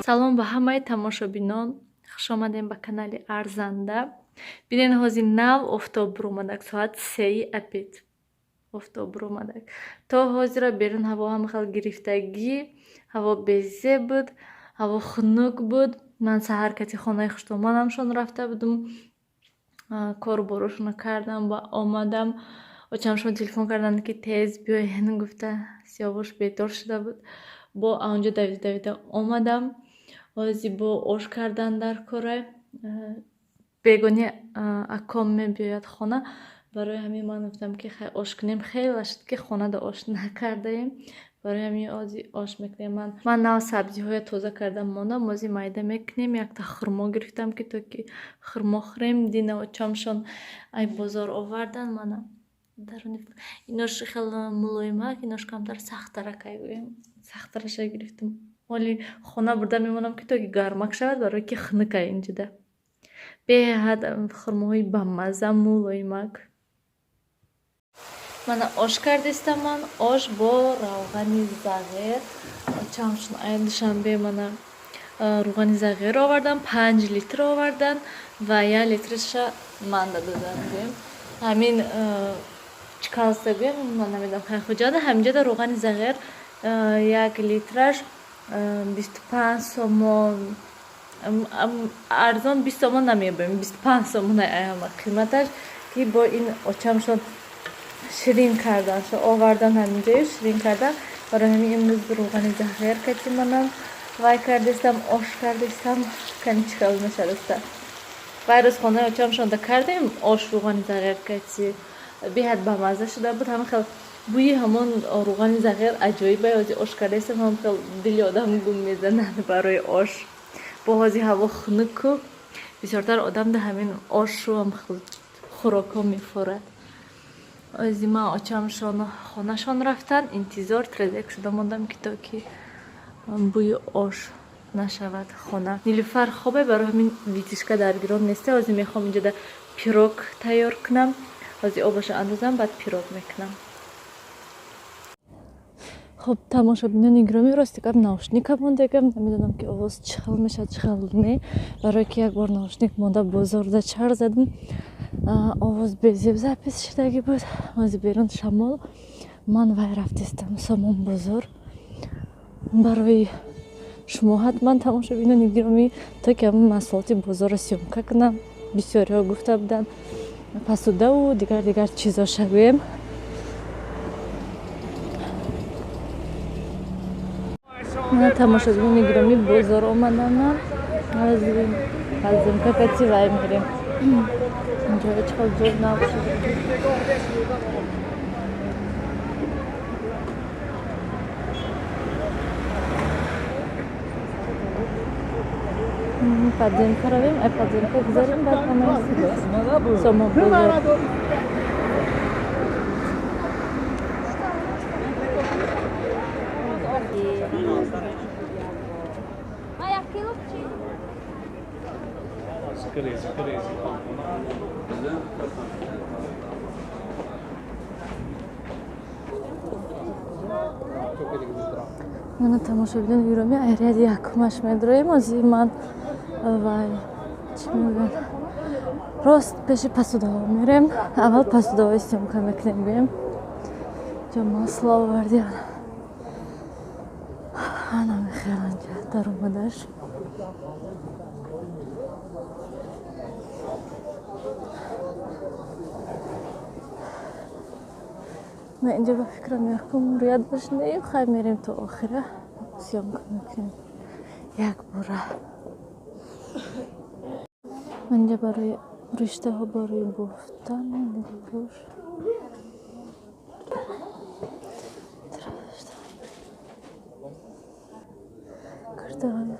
салом ба ҳамаи тамошобинон, хуш омадем ба канали Арзанда. Бинен ҳозир нав офтоб буромадак, соат 3 апет офтоб буромадак. То ҳозира берун ҳаво ҳама хел гирифтагӣ, ҳаво безе буд, ҳаво хунук буд. Ман саҳар кати хонаи хуштомадамшон рафта будум, кору борушона кардам ва омадам. Очамшон телефон карданд ки тез биёен, гуфта Сиёвош бетор шуда буд. Бо аонҷо давида омадам. ҳозир бо ош кардан дар кора. Бегони аком мебиёяд хона. Барои ҳамин ман гуфтам ки ош кунем. Хеле шуд ки хонада ош накардаем. Барои ҳамин ҳозир ош мекунем. Ман нав сабзиҳоя тоза кардам мондам. ҳозир майда мекунем. Якта хурмо гирифтам ки то ки хурмо хӯрем. Дина очамшон ай бозор овардан. Манам инош хеле мулоимак, инош камтар сахтаракай гӯем. Сахтараша гирифтам. Оли хона бурда мемонам ки то ки гармак шавад, барои ки хунукай инҷуда. Беҳад хурмоҳои бамаза, мулоимак. Мана ош кардистам. Ман ош бо равғани зағир. Очамшон ай душанбе мана рӯғани зағир овардан, 5 литр овардан ва 1 литриша ман додам гӯем. Ҳамин чикалса гӯем, ман намедонам хай хуҷада. Ҳаминҷода рӯғани зағир 1 литраш 25 сомон. Арзон 20 сомон намебарем, 25 сомон ҳама қиматаш, ки бо ин очамшон ширин кардан, овардан ҳаминҷои ширин кардан. Барои ҳамин имрӯз рӯғани зағир кати манам вай кардистам, ош кардистам, кани чикал мешадаста. Вай рӯз хонаи очамшон да кардем, ош рӯғани зағир кати беҳад бамаза шуда буд. ҳама хел бӯи ҳамон рӯғани зағир аҷоибай. ҳозир ош кардастам, ҳама хел дили одам гум мезанад барои ош. бо ҳозир ҳаво хунуку бисёртар одам да ҳамин ошу хӯрокҳо мефурад. ҳозир ман очамшон хонашон рафтан интизор трезак шуда мондам ки то ки бӯи ош нашавад хона. Нилуфар хобе, барои ҳамин витишка дар гирон неста. ҳозир мехоҳам инҷода пирог тайёр кунам. ҳозир обашо андозам, баъд пирог мекунам. خب тамошобинони гиромӣ, рости гап наушникам мондагам. Намедонам ки овоз чӣ хел мешавад, чӣ хел не. Барое ки як бор наушник монда бозорда чар задам, овоз безеб запис шудагӣ буд. ҳозир берун шамол. Ман вай рафтистам сомон бозор барои шумо. ҳатман тамошобинони гиромӣ, то ки ҳамин маҳсулоти бозорро сёмка кунам. Бисёриҳо гуфта буданд посудаву дигар чизоша гӯем. тамошобинони гиромӣ, бозор омаданам. ҳозир азимка кати вай мерем. инҷоя чӣ хел ҷой нав шуда. подземка равем, подземка гузарем, баъд ҳамаи сомон бозор. мана тамошобинони гиромӣ, айрияди якумаш медроем. ҳозир ман вай чӣ мегӯям, рост пеши посудаҳо мерем. аввал посудаҳои сёмка мекунем гӯем. ҷо масло овардем. ана мехелан дар омадаш. ما اینجا با فکرم یکم رویت باشنه خواهی میریم تا آخره سیامکا میکنیم یک بوره. من اینجا برای رشته ها برای بافتن نگوش کرده های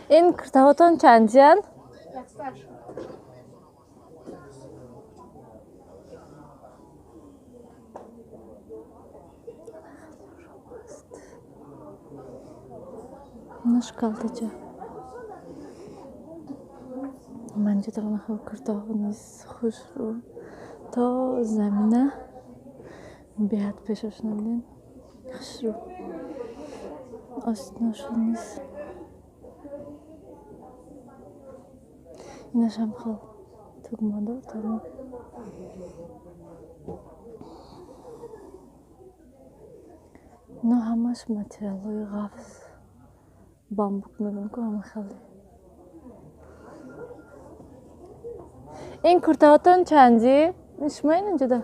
این کرتاهاتون چندیان؟ Наш калтача. من جدا نخل کرده نیست خوش رو تا زمینه بیاد پیشش ندین خوش رو آسناشون نیست اینش هم خیلی تگماده تمام اینا همش متریال های غفص بامبوک میگن که همه خیلی این کرته هاتون چندی؟ شما این اینجا ده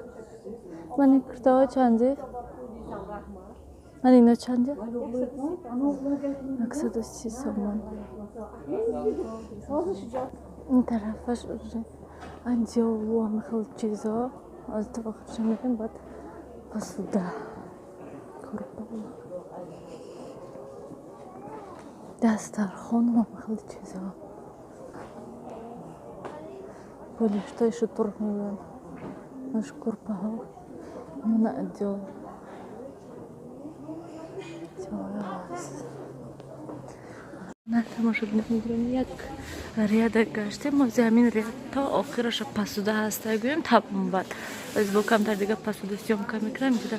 من این کرته ها چندی؟ من اینا چندی؟ 130 سومن این طرفش اینجا و همه خیلی چیزا از طبقش میگن باید پسوده دسترخوان و همه خیلی چیزا بولیشتای شطور میگن مش کرپه ها من ادیال نه تماشا میگیریم یک ریاده گشتیم ما همین ریاد تا آخرش پسوده هسته گویم تبون بعد از با کمتر دیگه پسوده سیومکا میکنم اینجا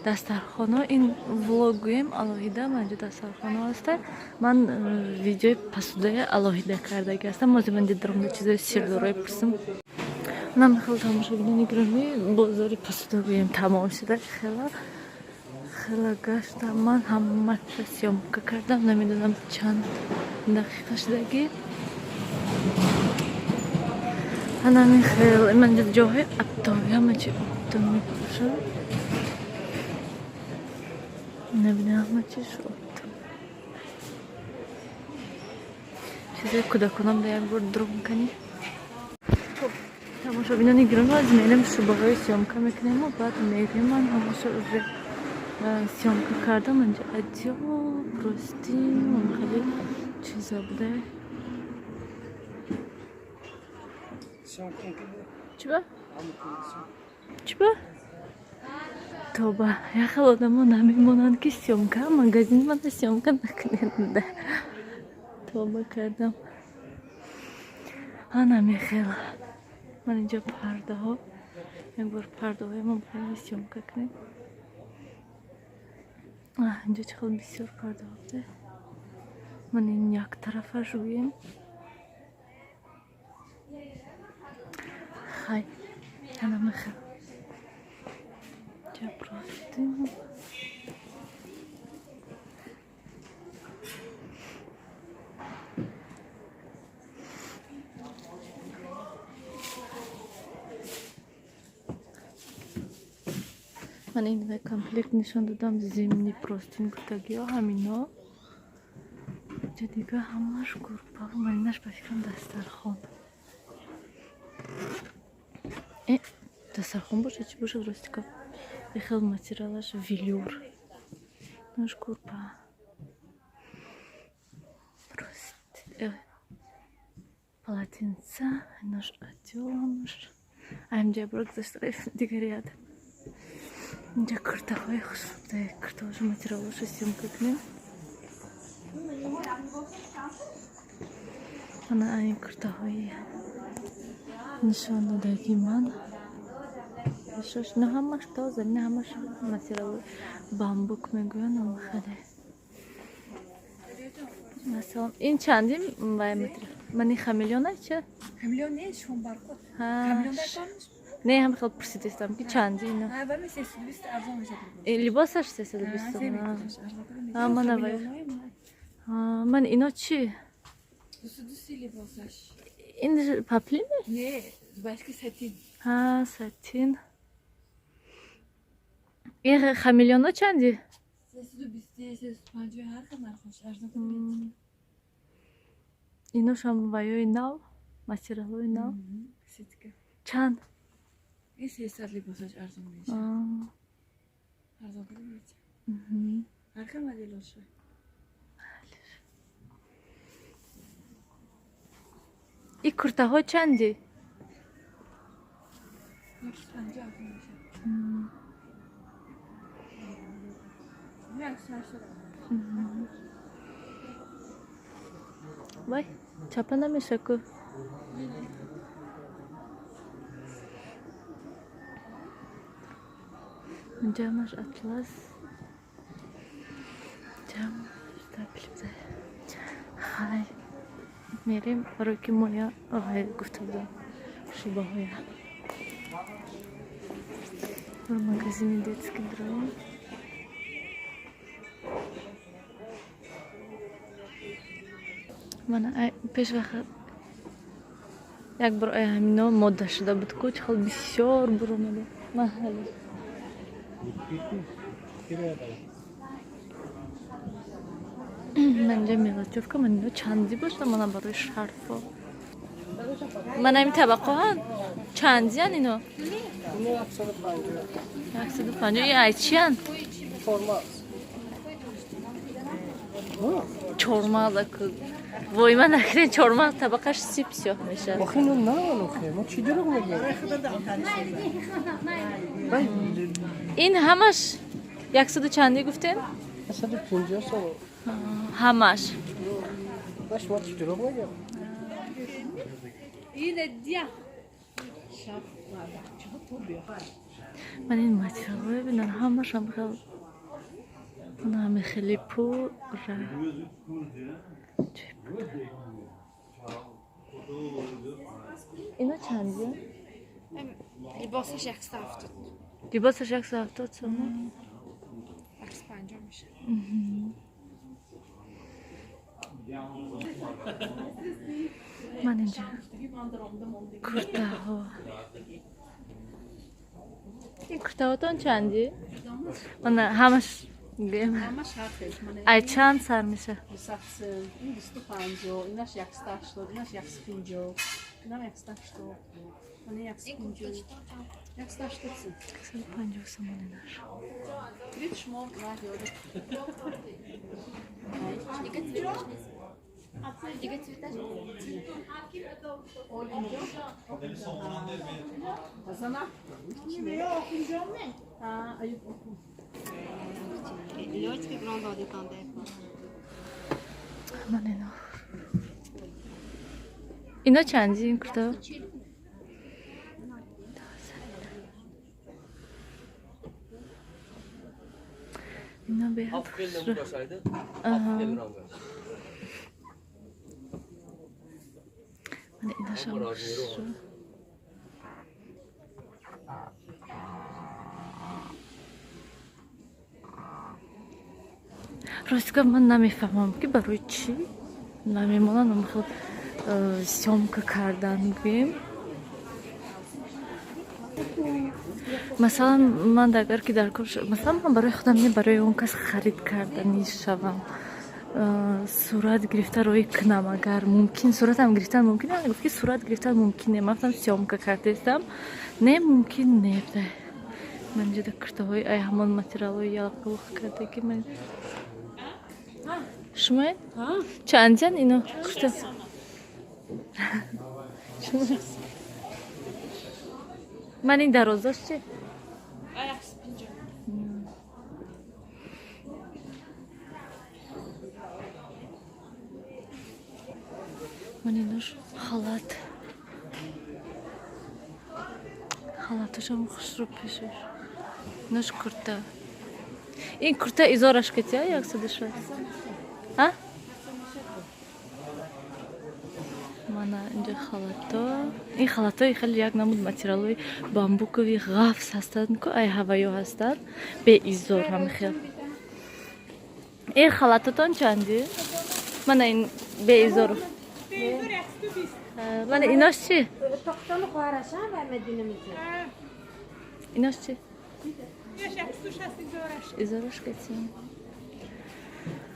دسترخانه این ولوگ گویم الهیده من اینجا دسترخانه هسته من ویدیوی پسوده الهیده کرده هستم ما زمان دیدرم چیزای سیر داره پرسم من خیلی تماشا میگیرم بازاری پسوده گویم تمام شده خیلی گشتم من همه سیومکا کردم نمیدونم چند دقیقه شدگی همین خیلی من جاهای ابتایی همه چی ابتا میپوشم نبینه همه چیش ابتا چیزای کودکانم ده یک بار درم کنی خب تماشا بینانی گرم از میرم شباهای سیومکا میکنیم و بعد میریم من همه سیومکا کردم اینجا ادیا پرستی اون خیلی چیزا بوده چی با؟ چی با؟ توبه یخل آدم ها نمیمونند که سیومکا مگزین من سیومکا نکنید توبه کردم نمی خیلی من اینجا پرده ها یک بار پرده های ما باید سیومکا کنیم اینجا چقدر بسیار پرده ها بوده من این یک طرفش رویم خیلی نمی خیلی چه پراستیم من این کامپلیت نشان دادم زمینی پراستین بودگی ها همینا اینجا دیگه همش گروپا من اینش بفکرم دسترخوان دسترخوان باشه چی باشه درستی که خیلی ماتریالش ویلور نش گروپا پراست پلاتینسا نش ادیولمش اینجا برای گذاشته دیگه ریاد اینجا کرته های خوشبده کرته هاش ماتریالش سیومکا کنیم من این کرته های نشان دادگی من نه همش تازه نه همش ماتریال بامبوک میگوین اما خیلی مثلا این چندی متر من این خمیلیونه چه؟ خمیلیون نیست شون برخود خمیلیون نه هم خیلی پرسیدستم که چندی اینو ولی 320 ارزان میشه لباسش 320 من من اینا چی؟ 220 لباسش این پاپلینه؟ نه başka satin satin این خمیلیونا چندی؟ 320 350 هر خبر خوش ارزان کنید اینو شام وایوی ناو ماتریالوی ناو چند؟ این 300 لباسش ارزان میشه ارزان کنید هر خبر مدلشه این کرته ها چندی؟ 450 میشه وای چپه نمیشه که جمعش اطلس جمع تبلیغ های میریم برای که مایا آقای گفته بودم شیبه های برای مگزین دیتسکی داریم من پیش وقت یک برای همینا ماده شده بود که خیلی بسیار برآمده محلی من اینجا میلاد که من اینجا چندی باشم من برای شرفا من این طبقه ها چندی هن اینو؟ اینو 150 150 این ای چی هن؟ چورماغ که وای من نکنه چورماغ طبقهش سیب سیاه میشه آخه اینو نه آخه ما چی دروغ میگیم این همش 100 چندی گفتین؟ 150 سال همش باش ما چی دروغ میگیم من این مطلب رو ببینن همش هم خیلی اون همه خیلی پر اینا چندیه؟ لباسش 170 لباسش 170 سمه؟ 150 میشه من اینجا کرته ها این کرته ها تان چندی؟ من همش گیم همش حرفش منه ای چند سر میشه؟ 200 این 250 اینش 180 اینش 150 اینم 180 من 150 180 150 سمانه نش Bitte schmal gleich, oder? Hazana? Ayıp oku. من اینا اینا چندی این کرته؟ اینا به من اینا شماش راستی من نمیفهمم که برای چی نمیمونم خود سیامکا کردن گویم مثلا من اگر که در کار مثلا من برای خودم نه برای اون کس خرید کردنی شوم صورت گرفته روی کنم اگر ممکن صورت هم گرفتن ممکنه اگر گفت که صورت گرفتن ممکنه من گفتم سیامکا کرده استم نه ممکن نبوده من جدا کرده های ای همان متریال های یلقه وقت کرده که من شما چند جن اینو کرده شما من این درازاش چه؟ من اینوش خالاتش هم خوش رو پیشش اینوش کرده این کرده ایزارش کتیه یک سدش ها؟ من اینجا خالاتا این خالاتای خیلی یک نمود متریالوی بامبوکوی غفص هستند که ای هوایو هستند به ایزار هم خیلی این خالاتاتان چندی؟ من این به ایزار من ایناش چی؟ Toxtonu qo'yarsan va medinamizni. ایناش چی؟ ایزارش کتیم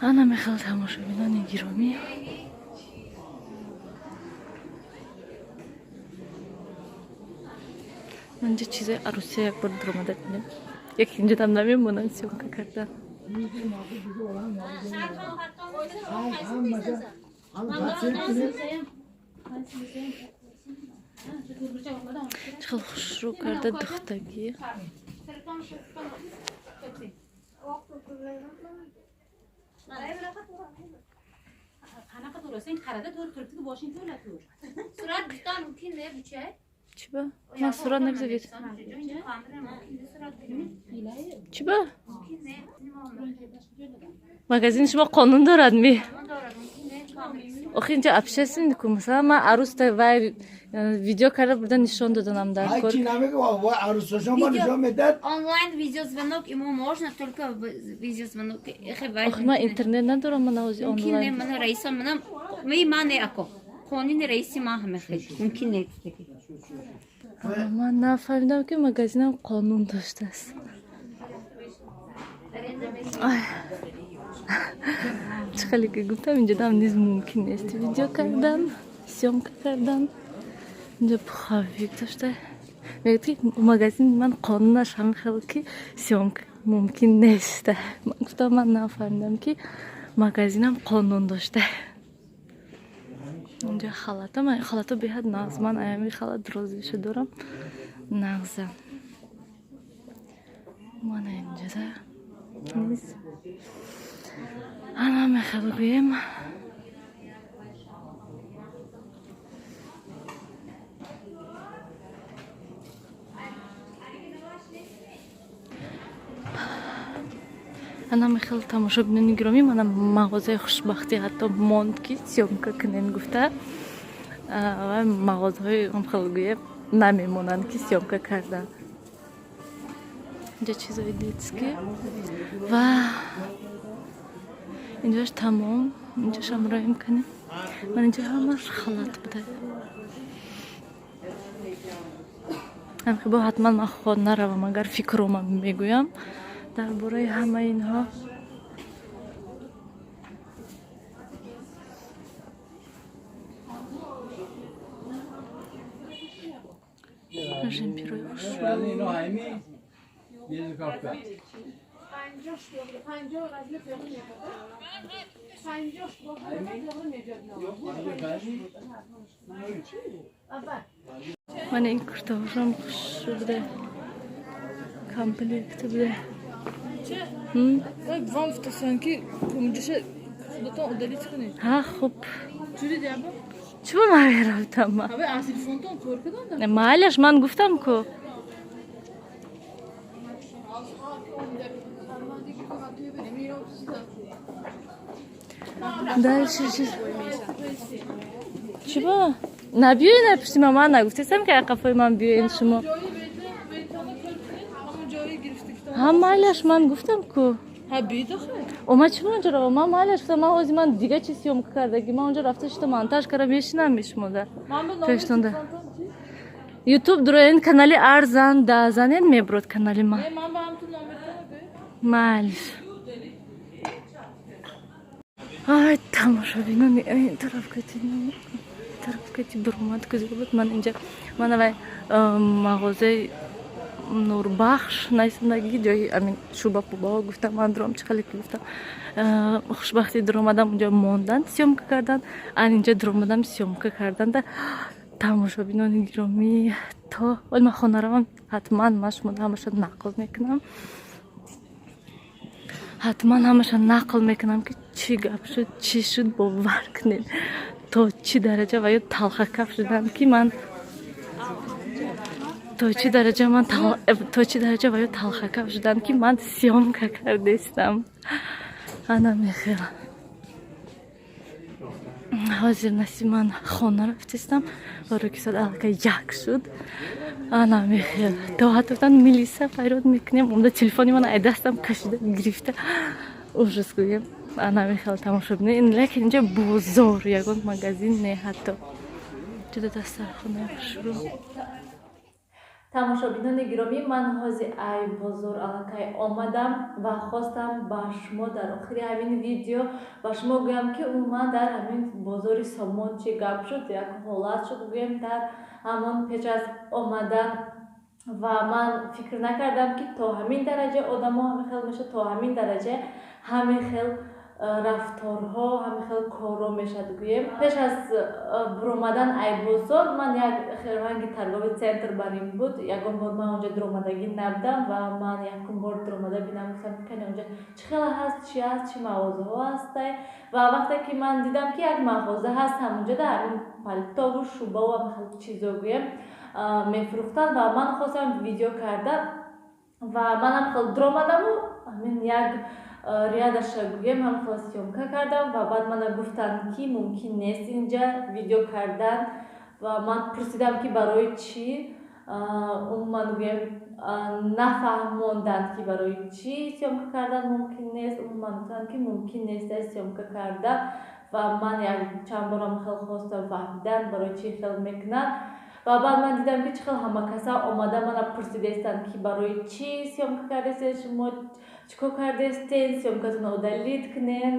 انا میخواد تماشا بینان گیرامی من اینجا چیزای عروسی یک بار درآمده کنیم یکی اینجا دم نمیمونن سیامکا کردن چقدر خوش رو کرده دختگی qanaqa to'rasa sen qarada to'r turibdi boshing to'la to'r Surat bizdan mümkün ne bu çay? Чиба? Ман сурат нагзавид. Чиба? Mümkün ne? Магазин шумо қонун дорад ми? Охи инҷо общественнику масалан ман аруста вай видео карда бурда нишон доданам дар кор. Онлайн видеозвонок ему можно, только видеозвонок. Охи ман интернет надорам, ман ҳозир Mümkün ne? онлайн. Bana reisam bana mey ne ako. Konun reisi ma hame khid. Mümkün ne? Ман нафаҳмидам ки магазинам қонун доштааст. Чӣ хеле ки гуфтам инҷо дам низ мумкин нест видео кардан, съёмка кардан. Инҷо пуховик дошта. Мегӯяд ки магазин ман қонунаш ҳамин хел ки съёмка мумкин нест. Ман гуфтам ман нафаҳмидам ки магазинам қонун дошта. Инҷо халата, ман халата беҳад нағз, ман аями халат розиша дорам. Нағза. Ман инҷода низ ана мехел гӯем. ана мехел тамошобинони гиромӣ, мана мағозаи хушбахтӣ ҳатто монд ки съёмка кунен гуфта. Ва мағозаҳои мехел гӯем намемонанд ки съёмка кардан. Инҷо чизои детски ва инҷош тамом. Инҷошам ро имканем. Ман инҷо ҳамаш халат буда. Анхибо ҳатман ман хона равам, агар фикромам мегӯям дар бораи ҳамаи инҳо. Жемпирои хушро. Ман ин куртаҳошам хуш буда. Комплекти буда. Вам втасанки помоҷаша худатон удалить кунед. Ҳа, хуб. Чури деяба? Чиба ман мерафтам ман? Ҳавай аз телефонтон кор кадан. Майлаш ман гуфтам ку. Дальше чиба? Набиёен пишти ман нагуфтам ки ақафои ман биёен шумо. Ҳа, майлаш ман гуфтам ку. Ҳа бида хай. Ома чиба онҷо рава? Ман майлаш гуфтам, ман ҳозир ман дига чи съёмка кардагӣ. Ман онҷо рафта шута монтаж кардам, мешинам мешумода. Пештонда. YouTube дуроен канали Арзан да занен меброд канали ман. Ман ба ҳам ту номертон бе. Майлаш. Ай, тамошобинони ин тарафкати бурмад кузо буд. Ман инҷа ман авай мағозаи Нурбахш найсандагӣ ҷои амин шуба пубаҳо гуфтам, ман дурам чӣ хеле ки гуфтам. Хушбахтӣ дуромадам онҷо мондан, съёмка кардан, ан инҷа дуромадам съёмка карданда. Тамошобинони гиромӣ, то вале ман хона равам, ҳатман ман шумода ҳамаша нақл мекунам. ҳатман ҳамаша нақл мекунам ки чӣ гап шуд, чӣ шуд, бовар кунед. То чӣ дараҷа ва ё талхакаф шудам ки ман то чӣ дараҷа ва ё талхакаф шудам ки ман съёмка кардестам. Ана мехел. Ҳозир наси ман хона рафтистам. Ороки соат аллакай як шуд. Ана мехел. То ҳатто гуфтанд милиса файрод мекунем. Омда телефони ман ай дастам кашида гирифта. Ужас гӯем. Ана мехел тамошобинем. Лекин инҷа бозор, ягон магазин не ҳатто. Ҷуда дастархонаи хушрӯ. Тамошобинони гиромӣ, ман ҳозир ай бозор аллакай омадам ва хостам ба шумо дар охири ҳамин видео ба шумо гӯям ки умуман дар ҳамин бозори Сомон чӣ гап шуд, як ҳолат шуд гӯем дар ҳамон печ аз омадан. Ва ман фикр накардам ки то ҳамин дараҷа одамо ҳамин хел мешад, то ҳамин дараҷа ҳамин хел рафторҳо ҳамин хел корро мешад гӯем. Пеш аз буромадан айбозор ман як ранги торгови центр барин буд. Ягон бор ман онҷа дуромадагӣ набудам ва ман якум бор дуромада бинам, гуфтам кане онҷа чӣ хела ҳаст, чи аст, чи мағозаҳо ҳастай. Ва вақте ки ман дидам ки як мағоза ҳаст ҳамонҷода ҳамин палтову шубаву ҳамин хел чизо гӯем мефурӯхтанд ва ман хостам видео кардан ва ман ҳам хел дуромадаму ҳамин як рядаша гӯем ҳам хел сёмка кардам ва баъд мана гуфтанд ки мумкин нест инҷа видео кардан ва ман пурсидам ки барои чӣ. Умуман гӯем нафаҳмонданд ки барои чӣ сёмка кардан мумкин нест. Умуман гуфтанд ки мумкин нестай сёмка кардан ва ман як чанд борам хел хостам фаҳмидан барои чӣ хел мекунанд. Ва баъд ман дидам ки чӣ хел ҳама каса омада мана пурсидестанд ки барои чӣ сёмка кардестед, шумо чӣ кор кардестед, сёмкатонро удалид кунед.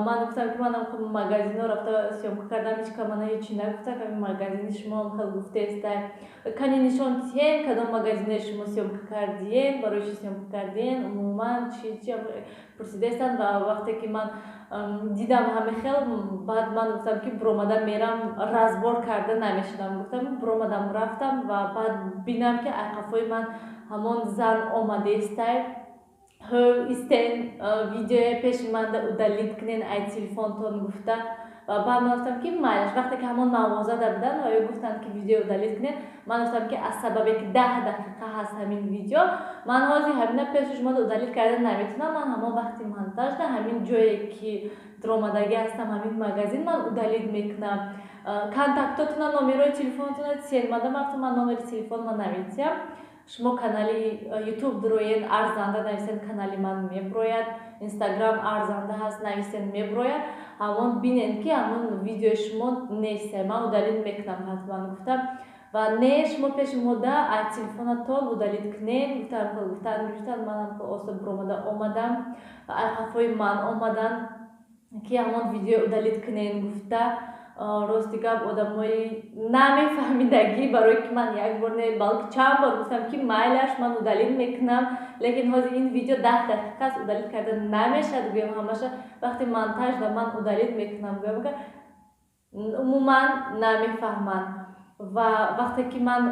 Ман гуфтам ки манам магазинҳо рафта сёмка кардам, ҳеч кам мана ҳечӣ нагуфтам, ҳамин магазини шумо хел гуфтестай, кани нишон диҳед кадом магазине шумо сёмка кардиед, барои чӣ сёмка кардиед, умуман чӣ пурсидестанд. Ва вақте ки ман дидам ҳамин хел, баъд ман гуфтам ки буромада мерам, разбор карда намешудам. Гуфтам буромадам рафтам ва баъд бинам ки айқафои ман ҳамон зан омадестай, ҳо истен видеое пеши манда удалид кунед ай телефонтон гуфта. Ва баъд ман гуфтам ки майлаш, вақте ки ҳамон мағозада буданд ва ё гуфтанд ки видео удалид кунед, ман гуфтам ки аз сабабе ки 10 дақиқа ҳаст ҳамин видео, ман ҳозир ҳамина пеши шумо удалид карда наметунам. Ман ҳамон вақти монтажда ҳамин ҷое ки дуромадагӣ ҳастам, ҳамин магазин ман удалид мекунам. Контактотуна, номерои телефонтуна дисед, ман дафтам ман номери телефонма нависям. Шумо канали YouTube дуроед, арзанда нависен, канали ман меброяд. Инстаграм арзанда ҳаст, нависен, меброяд. ҳамон бинен ки ҳамон видеои шумо нестай, ман удалид мекунам ҳатман гуфтам. Ва не шумо пеши мода ай телефонатон удалид кунед. Гуфтанд манам осо буромада омадам ва айқафои ман омадан ки ҳамон видео удалид кунед гуфта. Рости гап одамои намефаҳмидагӣ, барое ки ман як бор не балки чанд бор гуфтам ки майлаш ман удалид мекунам, лекин ҳозир ин видео 10 дақиқаст, удалид карда намешад гӯям, ҳамаша вақти монтажда ман удалид мекунам гӯям ки умуман намефаҳманд. Ва вақте ки ман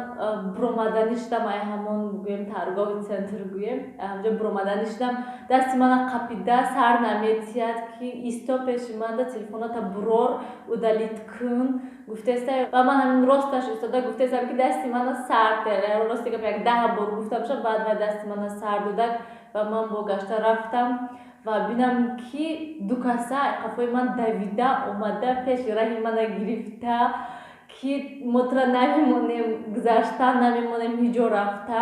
буромаданӣ шудам ай ҳамон гӯем торгови центр гӯем ҳамҷо буромаданӣ шудам, дасти мана қапида сар наметиҳад ки исто пеши манда телефоната бурор удалид кун гуфтестай. Ва ман ҳамин росташ истода гуфтестам ки дасти мана сар тела, рости гап як 10 бор гуфтам шуд, баъд вай дасти мана сар додак ва ман богашта рафтам ва бинам ки ду каса айқафои ман давида омада пеши раҳи мана гирифта ки мотра намемонем гузашта, намемонем ҳиҷо рафта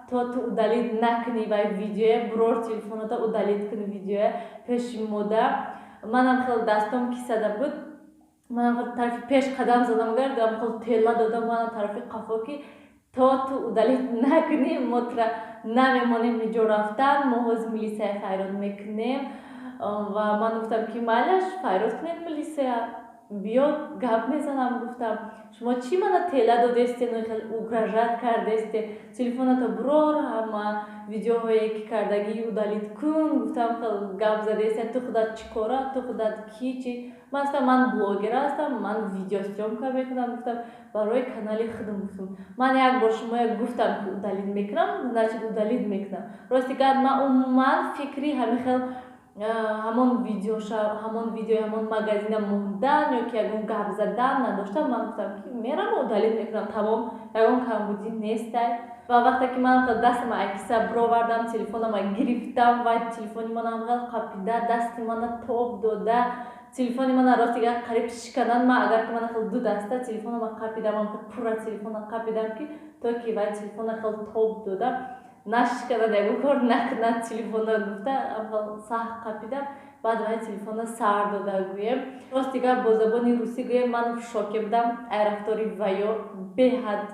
то ту удалид накунӣ вай видеое, бурор телефоната удалид кун видеое пеши мода. Манам хел дастом кисада буд, манам хел тарафи пеш қадам задам гардам, хел тела додам манам тарафи қафо ки то ту удалид накунӣ мотра намемонем ҳиҷо рафтан, мо ҳозир милисия файрод мекунем. Ва ман гуфтам ки майлаш файрод кунед милисия, биё гап мезанам. Гуфтам шумо чӣ мана тела додестед, угражат кардестед, телефоната бурор, ҳама видеоҳое ки кардагӣ удалид кун. Гуфтам хел гап задестед, ту худат чӣ кора, ту худат ки чӣ. Ман гуфтам ман блогер ҳастам, ман видеосъёмка мекунам. Гуфтам барои канали худам. Гуфтам ман як бор шумоя гуфтам ки удалид мекунам, значит удалид мекунам. Рости гап ман умуман фикри ҳамин хел ҳамон видео ҳамон магазина мондан ё ки ягон гап задан надоштам. Ман гуфтам ки мерам удалид мекунам, тамом, ягон камбудӣ нестай. Ва вақте ки ман дастама ай киса бировардам, телефонама гирифтам ва телефони манам қапида, дасти мана тоб дода, телефони мана рости гап қариб шикананд. Ман агар ки мана хел ду даста телефонама қапидам, ман пурра телефона қапидам ки то ки вай телефона хел тоб дода нашиканад, ягон кор накунад телефона гуфта саҳ қапидам, баъд вай телефона сар дода гӯем. Рости гап бо забони русӣ гӯем, ман шоке будам ай рафтори ваё, беҳад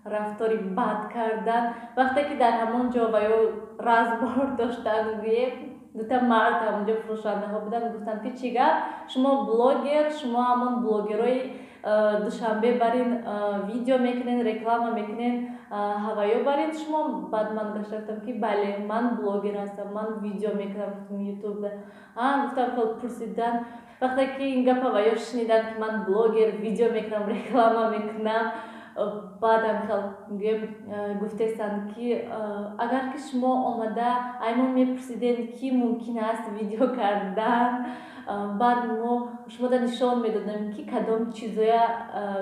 рафтори бад кардан. Вақте ки дар ҳамон ҷо ваё разбор доштан гӯем, дута мард ҳамонҷо фурӯшандаҳо буданд, гуфтанд ки чӣ гап, шумо блогер, шумо ҳамон блогерои душанбе барин видео мекунен, реклама мекунен, ҳаваё барин шумо. Баъд ман гуфтам ки бале ман блогер ҳастам, ман видео мекунам ютубда. Гуфтам хел пурсидан вақте ки ин гап ҳаваё шуниданд ки ман блогер, видео мекунам, реклама мекунам, баъдам хел гуфтестанд ки агар ки шумо омада аймон мепурсиден ки мумкин аст видео кардан, баъд мо шумода нишон медодем ки кадом чизоя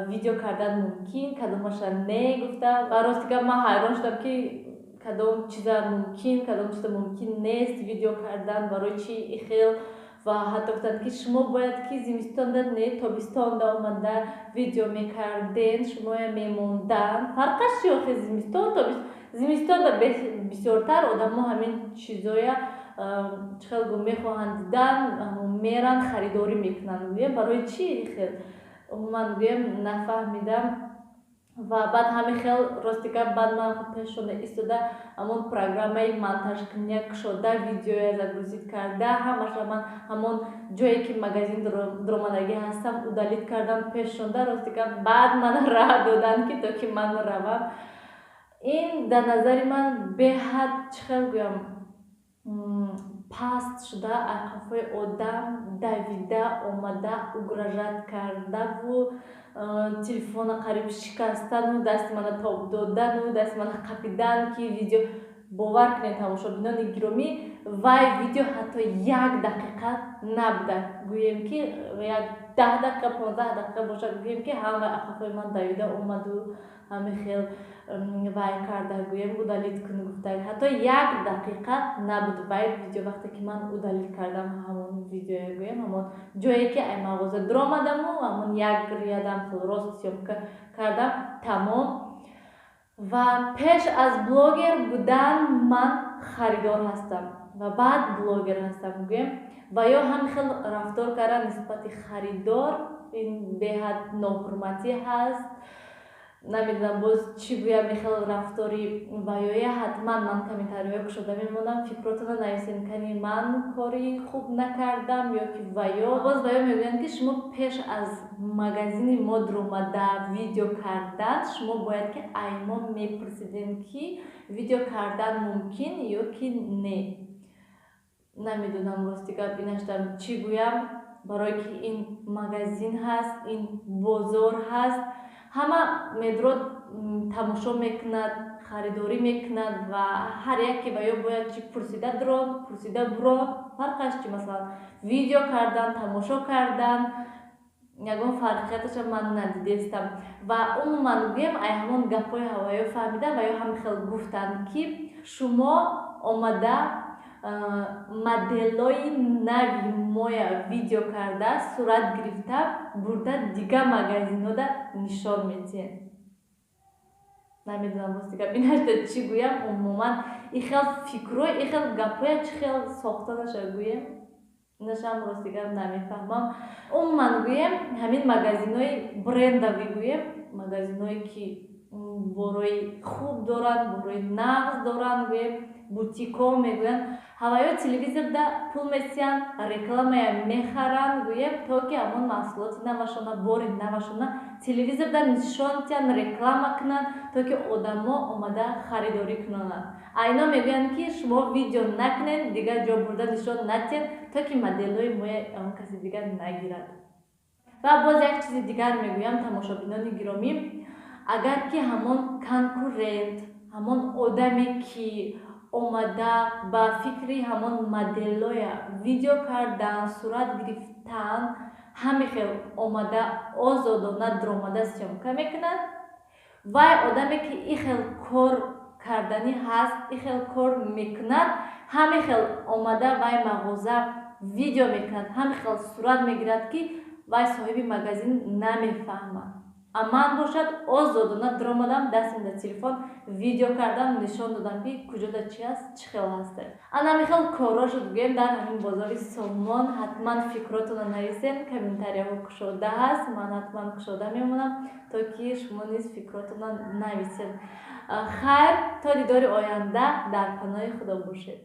видео кардан мумкин, кадомаша не гуфта. Ва ростига ман ҳайрон шудам ки кадом чиза мумкин, кадом чиза мумкин нест видео кардан, барои чи ихел. Ва ҳатто гуфтанд ки шумо бояд ки зимистонда не тобистонда омада видео мекарден, шумоя мемондан. Фарқаш чи охе зимистон тобистон? Зимистонда бисёртар одамо ҳамин чизоя чихел гум мехоҳанд дидан, меран харидорӣ мекунанд. Гӯем барои чи хел ман гӯем нафаҳмидам. Ва баъд ҳамин хел рости гап баъд ман пешона истода ҳамон программаи монтажкуния кушода видеоя загрузид карда, ҳамаша ман ҳамон ҷое ки магазин дуромадагӣ ҳастам удалит кардам пешонда. Рости гап баъд мана раҳ доданд ки то ки ман равам. Ин дар назари ман беҳад чӣ хел гӯям паст шуда, айқафҳои одам давида омада угражат кардаву телефона қариб шикастану дасти мана тоб додану дасти мана қапидан ки видео. Бовар кунед тамошобинони гиромӣ, вай видео ҳатто 1 дақиқа набуда. Гӯем ки 10 дақиқа 15 дақиқа бошад, гӯем ки ҳама айқафҳои ман давида омаду ҳамин хел вай карда гӯем удалит кун гуфта. Ҳатто 1 дақиқа набуд вай видео вақте ки ман удалит кардам ҳамон видеоя гӯем ҳамон ҷое ки ай мағоза дуромадаму ҳамон 1 риядам рост сёмка кардам тамом. Ва пеш аз блогер будан ман харидор ҳастам ва баъд блогер ҳастам гӯем. Ва ё ҳамин хел рафтор кардан нисбати харидор, ин беҳад ноҳурматӣ ҳаст. Намедонам боз чӣ гӯям михел рафтори ваёя. Ҳатман ман комментария кушода мемонам, фикротона нависен кани ман кори хуб накардам ё ки ваё. Боз ваё мегӯянд ки шумо пеш аз магазини мо дуромада видео кардан, шумо бояд ки аймо мепурсидем ки видео кардан мумкин ё ки не. Намедонам рости гап инашдам чӣ гӯям, барое ки ин магазин ҳаст, ин бозор ҳаст. Ҳама медрод тамошо мекунад, харидорӣ мекунад ва ҳар яке ва ё бояд чи пурсида дурон, пурсида бурон, фарқаш чи масалан видео кардан, тамошо кардан, ягон фарқияташа ман надидестам. Ва умуман гӯем ай ҳамон гапҳои ҳаваё фаҳмида ва ё ҳамин хел гуфтанд ки шумо омада моделҳои нави моя видео карда, сурат гирифта бурда дига магазинҳода нишон медиҳед. Намедонам рости гап инашда чӣ гӯям. Умуман ин хел фикро, ин хел гапҳоя чӣ хел сохта наша гӯем, инашам рости гап намефаҳмам. Умуман гӯем ҳамин магазинҳои брендавӣ гӯем, магазинҳое ки борои хуб доранд, борои нағз доранд, гӯем бутикҳо мегӯянд, ҳаваё телевизорда пул месиянд, рекламая мехаранд, гӯем то ки ҳамон маҳсулоти навашона, бори навашона телевизорда нишон диҳанд, реклама кунанд, то ки одамо омада харидорӣ кунанд. Айно мегӯянд ки шумо видео накунед, дигар ҷо бурда нишон надиҳед, то ки моделҳои моя он каси дигар нагирад. Ва боз як чизи дигар мегӯям тамошобинони гиромӣ, агар ки ҳамон конкурент, ҳамон одаме ки омада ба фикри ҳамон моделҳоя видео кардан, сурат гирифтан, ҳамин хел омада озодона дуромада сёмка мекунад. Вай одаме ки ин хел кор карданӣ ҳаст, ин хел кор мекунад, ҳамин хел омада вай мағоза видео мекунад, ҳамин хел сурат мегирад ки вай соҳиби магазин намефаҳмад. Аман бошад озодона дуромадам, дастам дар телефон видео кардам, нишон додам ки куҷода чӣ аст, чӣ хел ҳаста. Ана михел коро шуд гӯем дар ҳамин бозори Солмон. Ҳатман фикротона нависен, комментарияҳо кушода ҳаст, ман ҳатман кушода мемонам, то ки шумо низ фикротона нависен. Хайр, то дидори оянда, дар паноҳи Худо бошед.